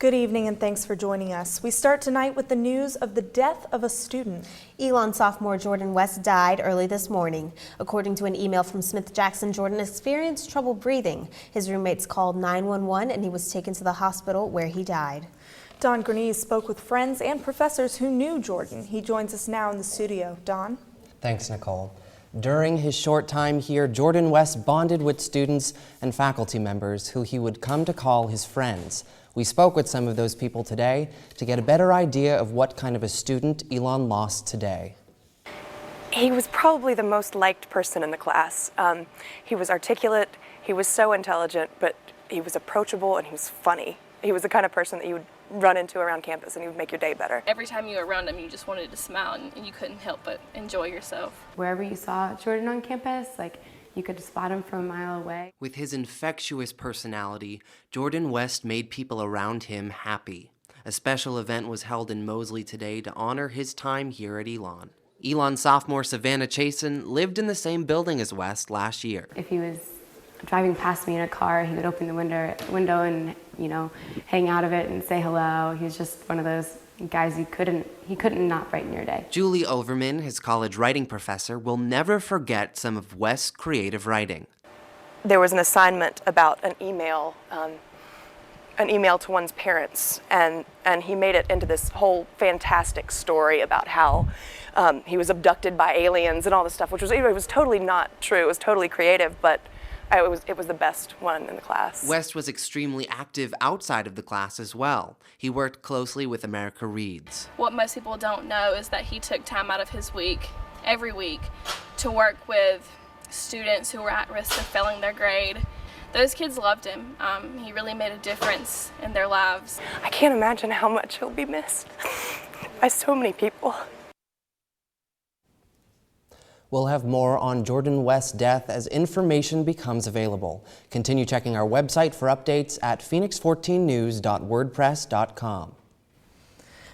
Good evening and thanks for joining us. We start tonight with the news of the death of a student. Elon sophomore Jordan West died early this morning. According to an email from Smith Jackson, Jordan experienced trouble breathing. His roommates called 911 and he was taken to the hospital where he died. Don Grenese spoke with friends and professors who knew Jordan. He joins us now in the studio. Don? Thanks, Nicole. During his short time here, Jordan West bonded with students and faculty members who he would come to call his friends. We spoke with some of those people today to get a better idea of what kind of a student Elon lost today. He was probably the most liked person in the class. He was articulate, he was so intelligent, but he was approachable and he was funny. He was the kind of person that you would run into around campus and he would make your day better. Every time you were around him, you just wanted to smile and you couldn't help but enjoy yourself. Wherever you saw Jordan on campus, you could spot him from a mile away. With his infectious personality, Jordan West made people around him happy. A special event was held in Mosley today to honor his time here at Elon. Elon sophomore Savannah Chasen lived in the same building as West last year. If he was driving past me in a car, he would open the window and, hang out of it and say hello. He was just one of those guys he couldn't not brighten your day. Julie Overman, his college writing professor, will never forget some of West's creative writing. There was an assignment about an email to one's parents, and he made it into this whole fantastic story about how he was abducted by aliens and all this stuff, which was totally not true. It was totally creative, but it was the best one in the class. West was extremely active outside of the class as well. He worked closely with America Reads. What most people don't know is that he took time out of his week, every week, to work with students who were at risk of failing their grade. Those kids loved him. He really made a difference in their lives. I can't imagine how much he'll be missed by so many people. We'll have more on Jordan West's death as information becomes available. Continue checking our website for updates at Phoenix14News.wordpress.com.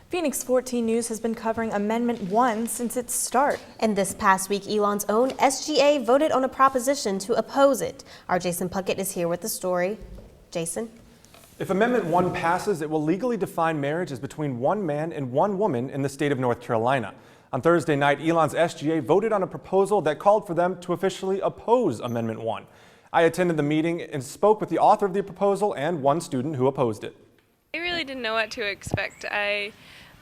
Phoenix 14 News has been covering Amendment 1 since its start. And this past week, Elon's own SGA voted on a proposition to oppose it. Our Jason Puckett is here with the story. Jason? If Amendment 1 passes, it will legally define marriage as between one man and one woman in the state of North Carolina. On Thursday night, Elon's SGA voted on a proposal that called for them to officially oppose Amendment 1. I attended the meeting and spoke with the author of the proposal and one student who opposed it. I really didn't know what to expect. I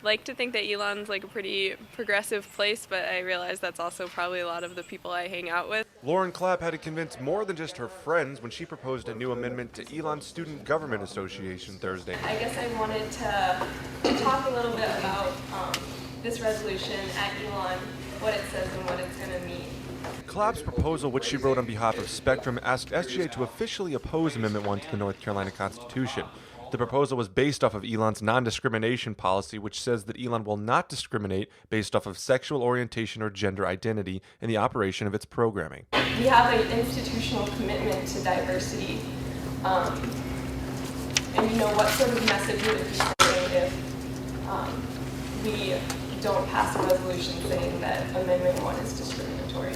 like to think that Elon's a pretty progressive place, but I realize that's also probably a lot of the people I hang out with. Lauren Clapp had to convince more than just her friends when she proposed a new amendment to Elon's Student Government Association Thursday. I guess I wanted to talk a little bit about this resolution at Elon, what it says and what it's going to mean. Clapp's proposal, which she wrote on behalf of Spectrum, asked SGA to officially oppose Amendment 1 to the North Carolina Constitution. The proposal was based off of Elon's non-discrimination policy, which says that Elon will not discriminate based off of sexual orientation or gender identity in the operation of its programming. We have an institutional commitment to diversity, and what sort of message would it be sending if we don't pass a resolution saying that Amendment 1 is discriminatory?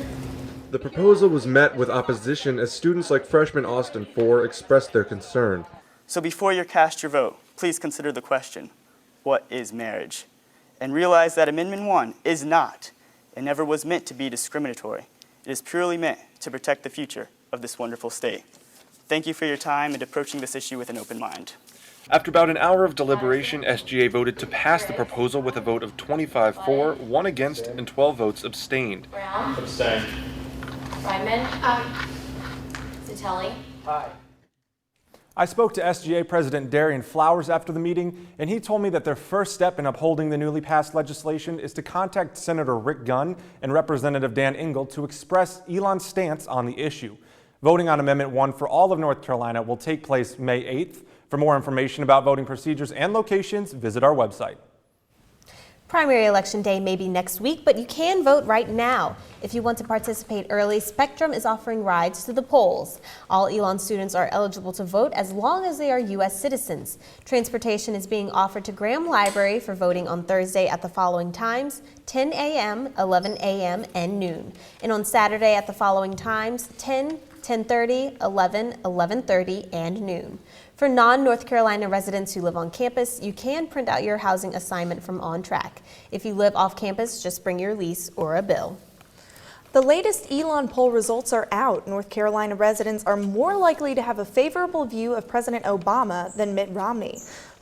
The proposal was met with opposition as students like freshman Austin 4 expressed their concern. So before you cast your vote, please consider the question, what is marriage? And realize that Amendment 1 is not and never was meant to be discriminatory. It is purely meant to protect the future of this wonderful state. Thank you for your time and approaching this issue with an open mind. After about an hour of deliberation, SGA voted to pass the proposal with a vote of 25 for, 1 against, and 12 votes abstained. Brown? Abstained. Ryman? Satelli? Aye. I spoke to SGA President Darian Flowers after the meeting, and he told me that their first step in upholding the newly passed legislation is to contact Senator Rick Gunn and Representative Dan Engel to express Elon's stance on the issue. Voting on Amendment 1 for all of North Carolina will take place May 8th. For more information about voting procedures and locations, visit our website. Primary election day may be next week, but you can vote right now. If you want to participate early, Spectrum is offering rides to the polls. All Elon students are eligible to vote as long as they are U.S. citizens. Transportation is being offered to Graham Library for voting on Thursday at the following times: 10 a.m., 11 a.m., and noon. And on Saturday at the following times: 10, 10:30, 11, 11:30, and noon. For non-North Carolina residents who live on campus, you can print out your housing assignment from On Track. If you live off campus, just bring your lease or a bill. The latest Elon poll results are out. North Carolina residents are more likely to have a favorable view of President Obama than Mitt Romney.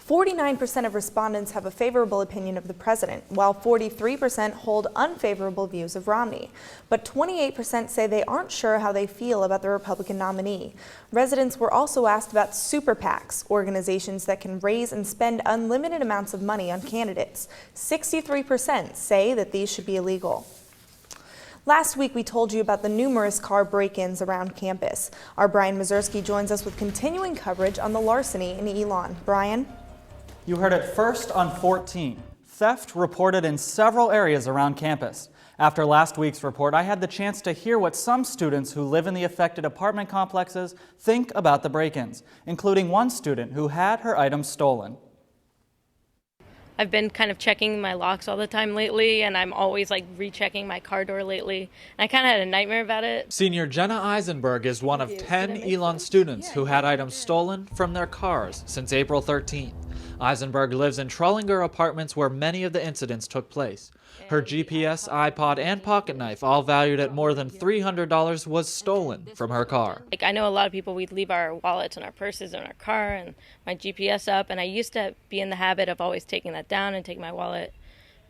49% of respondents have a favorable opinion of the president, while 43% hold unfavorable views of Romney. But 28% say they aren't sure how they feel about the Republican nominee. Residents were also asked about super PACs, organizations that can raise and spend unlimited amounts of money on candidates. 63% say that these should be illegal. Last week, we told you about the numerous car break-ins around campus. Our Brian Mazurski joins us with continuing coverage on the larceny in Elon. Brian? You heard it first on 14. Theft reported in several areas around campus. After last week's report, I had the chance to hear what some students who live in the affected apartment complexes think about the break-ins, including one student who had her items stolen. I've been kind of checking my locks all the time lately, and I'm always rechecking my car door lately. And I kind of had a nightmare about it. Senior Jenna Eisenberg is one of 10 Elon students who had items stolen from their cars since April 13th. Eisenberg lives in Trollinger Apartments where many of the incidents took place. Her GPS, iPod, and pocket knife, all valued at more than $300, was stolen from her car. I know a lot of people, we'd leave our wallets and our purses in our car and my GPS up, and I used to be in the habit of always taking that down and taking my wallet,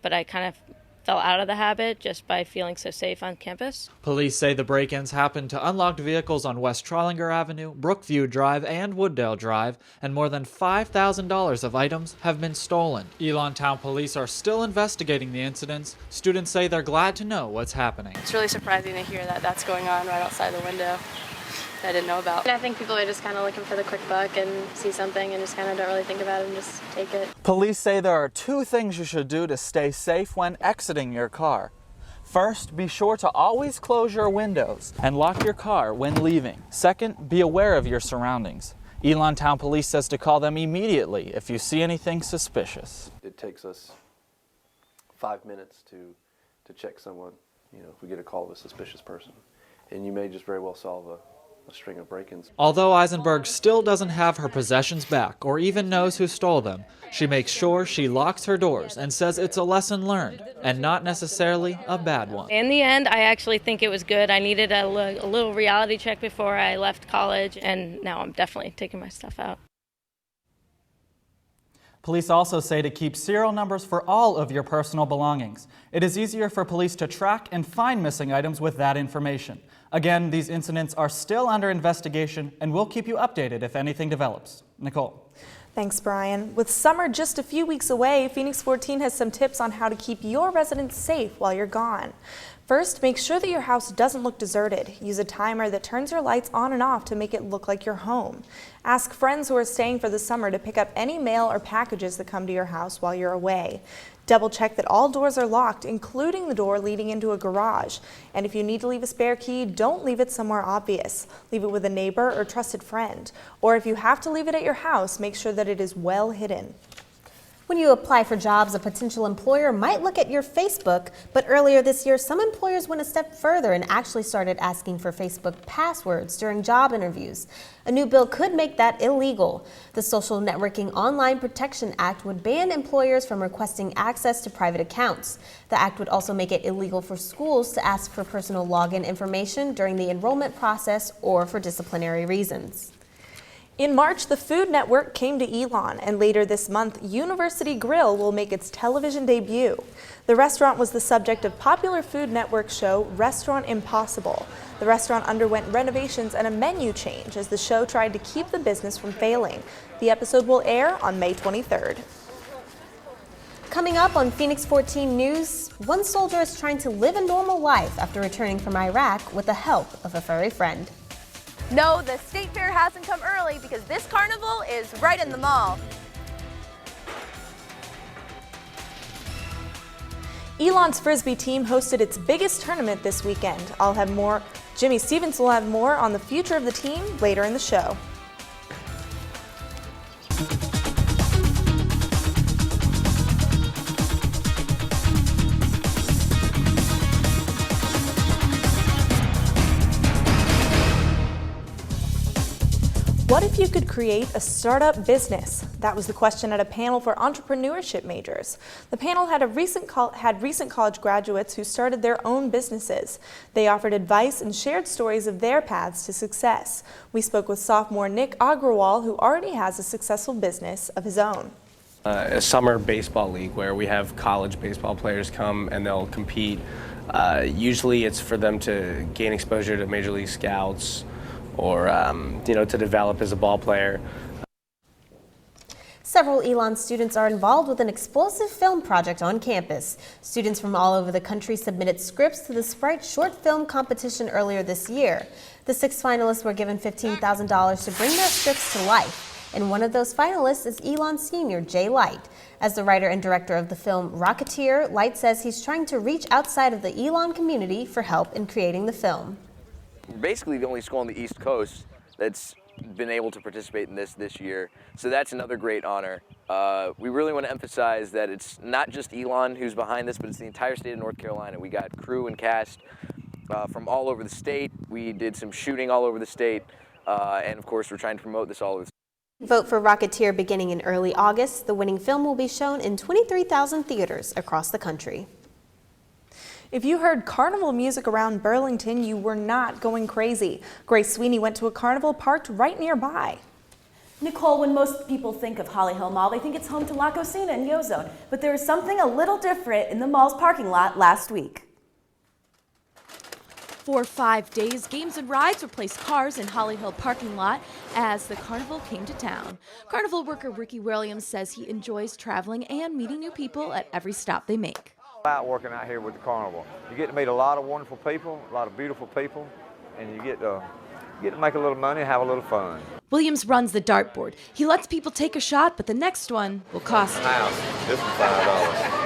but I kind of fell out of the habit just by feeling so safe on campus. Police say the break-ins happened to unlocked vehicles on West Trollinger Avenue, Brookview Drive, and Wooddale Drive, and more than $5,000 of items have been stolen. Elon Town Police are still investigating the incidents. Students say they're glad to know what's happening. It's really surprising to hear that that's going on right outside the window that I didn't know about. And I think people are just kind of looking for the quick buck and see something and just kind of don't really think about it and just take it. Police say there are 2 things you should do to stay safe when exiting your car. First, be sure to always close your windows and lock your car when leaving. Second, be aware of your surroundings. Elon Town Police says to call them immediately if you see anything suspicious. It takes us 5 minutes to check someone, if we get a call of a suspicious person. And you may just very well solve a string of break-ins. Although Eisenberg still doesn't have her possessions back or even knows who stole them, she makes sure she locks her doors and says it's a lesson learned and not necessarily a bad one. In the end, I actually think it was good. I needed a little reality check before I left college, and now I'm definitely taking my stuff out. Police also say to keep serial numbers for all of your personal belongings. It is easier for police to track and find missing items with that information. Again, these incidents are still under investigation, and we'll keep you updated if anything develops. Nicole. Thanks, Brian. With summer just a few weeks away, Phoenix 14 has some tips on how to keep your residents safe while you're gone. First, make sure that your house doesn't look deserted. Use a timer that turns your lights on and off to make it look like you're home. Ask friends who are staying for the summer to pick up any mail or packages that come to your house while you're away. Double check that all doors are locked, including the door leading into a garage. And if you need to leave a spare key, don't leave it somewhere obvious. Leave it with a neighbor or trusted friend. Or if you have to leave it at your house, make sure that it is well hidden. When you apply for jobs, a potential employer might look at your Facebook, but earlier this year, some employers went a step further and actually started asking for Facebook passwords during job interviews. A new bill could make that illegal. The Social Networking Online Protection Act would ban employers from requesting access to private accounts. The act would also make it illegal for schools to ask for personal login information during the enrollment process or for disciplinary reasons. In March, the Food Network came to Elon, and later this month, University Grill will make its television debut. The restaurant was the subject of popular Food Network show Restaurant Impossible. The restaurant underwent renovations and a menu change as the show tried to keep the business from failing. The episode will air on May 23rd. Coming up on Phoenix 14 News, one soldier is trying to live a normal life after returning from Iraq with the help of a furry friend. No, the state fair hasn't come early because this carnival is right in the mall. Elon's Frisbee team hosted its biggest tournament this weekend. I'll have more. Jimmy Stevens will have more on the future of the team later in the show. What if you could create a startup business? That was the question at a panel for entrepreneurship majors. The panel had recent college graduates who started their own businesses. They offered advice and shared stories of their paths to success. We spoke with sophomore Nick Agrawal, who already has a successful business of his own. A summer baseball league where we have college baseball players come and they'll compete. Usually it's for them to gain exposure to Major League Scouts, or to develop as a ball player. Several Elon students are involved with an explosive film project on campus. Students from all over the country submitted scripts to the Sprite short film competition earlier this year. The 6 finalists were given $15,000 to bring their scripts to life. And one of those finalists is Elon senior Jay Light. As the writer and director of the film Rocketeer, Light says he's trying to reach outside of the Elon community for help in creating the film. We're basically the only school on the East Coast that's been able to participate in this year, so that's another great honor. We really want to emphasize that it's not just Elon who's behind this, but it's the entire state of North Carolina. We got crew and cast from all over the state. We did some shooting all over the state, and of course we're trying to promote this all over the state. Vote for Rocketeer beginning in early August. The winning film will be shown in 23,000 theaters across the country. If you heard carnival music around Burlington, you were not going crazy. Grace Sweeney went to a carnival parked right nearby. Nicole, when most people think of Holly Hill Mall, they think it's home to La Cocina and Yo-Zone. But there was something a little different in the mall's parking lot last week. For 5 days, games and rides replaced cars in Holly Hill parking lot as the carnival came to town. Carnival worker Ricky Williams says he enjoys traveling and meeting new people at every stop they make. About working out here with the carnival, you get to meet a lot of wonderful people, a lot of beautiful people, and you get to make a little money and have a little fun. Williams runs the dartboard. He lets people take a shot, but the next one will cost him. This is $5.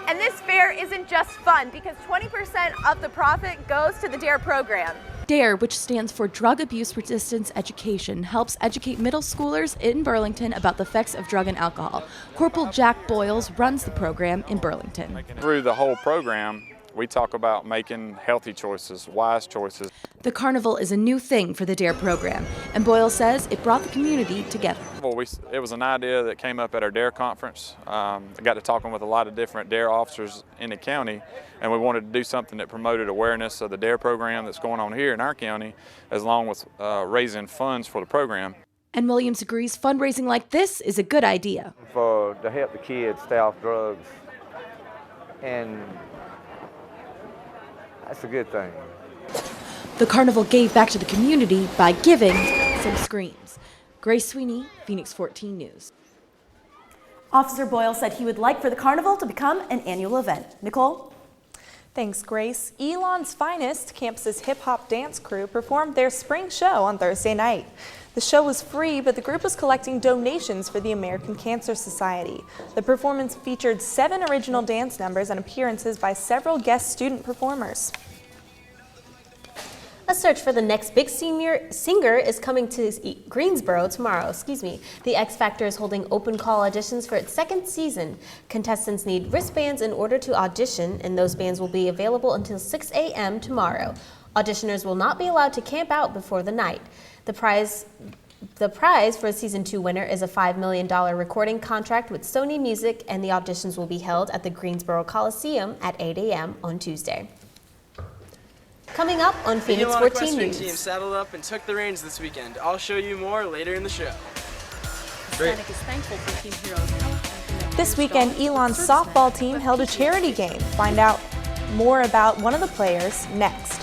And this fair isn't just fun because 20% of the profit goes to the DARE program. DARE, which stands for Drug Abuse Resistance Education, helps educate middle schoolers in Burlington about the effects of drug and alcohol. Corporal Jack Boyles runs the program in Burlington. Through the whole program, we talk about making healthy choices, wise choices. The carnival is a new thing for the DARE program, and Boyle says it brought the community together. Well, it was an idea that came up at our DARE conference. I got to talking with a lot of different DARE officers in the county, and we wanted to do something that promoted awareness of the DARE program that's going on here in our county, along with raising funds for the program. And Williams agrees fundraising like this is a good idea. To help the kids stay off drugs, and that's a good thing. The carnival gave back to the community by giving some screams. Grace Sweeney, Phoenix 14 News. Officer Boyle said he would like for the carnival to become an annual event. Nicole? Thanks, Grace. Elon's Finest, campus's hip-hop dance crew, performed their spring show on Thursday night. The show was free, but the group was collecting donations for the American Cancer Society. The performance featured 7 original dance numbers and appearances by several guest student performers. A search for the next big singer is coming to Greensboro tomorrow. The X Factor is holding open call auditions for its 2nd season. Contestants need wristbands in order to audition, and those bands will be available until 6 a.m. tomorrow. Auditioners will not be allowed to camp out before the night. The prize for a Season 2 winner is a $5 million recording contract with Sony Music, and the auditions will be held at the Greensboro Coliseum at 8 a.m. on Tuesday. Coming up on Phoenix 14 News. Team saddled up and took the reins this weekend. I'll show you more later in the show. Hispanic is thankful for Team Heroes. This weekend, Elon's softball team held a charity game. Find out more about one of the players next.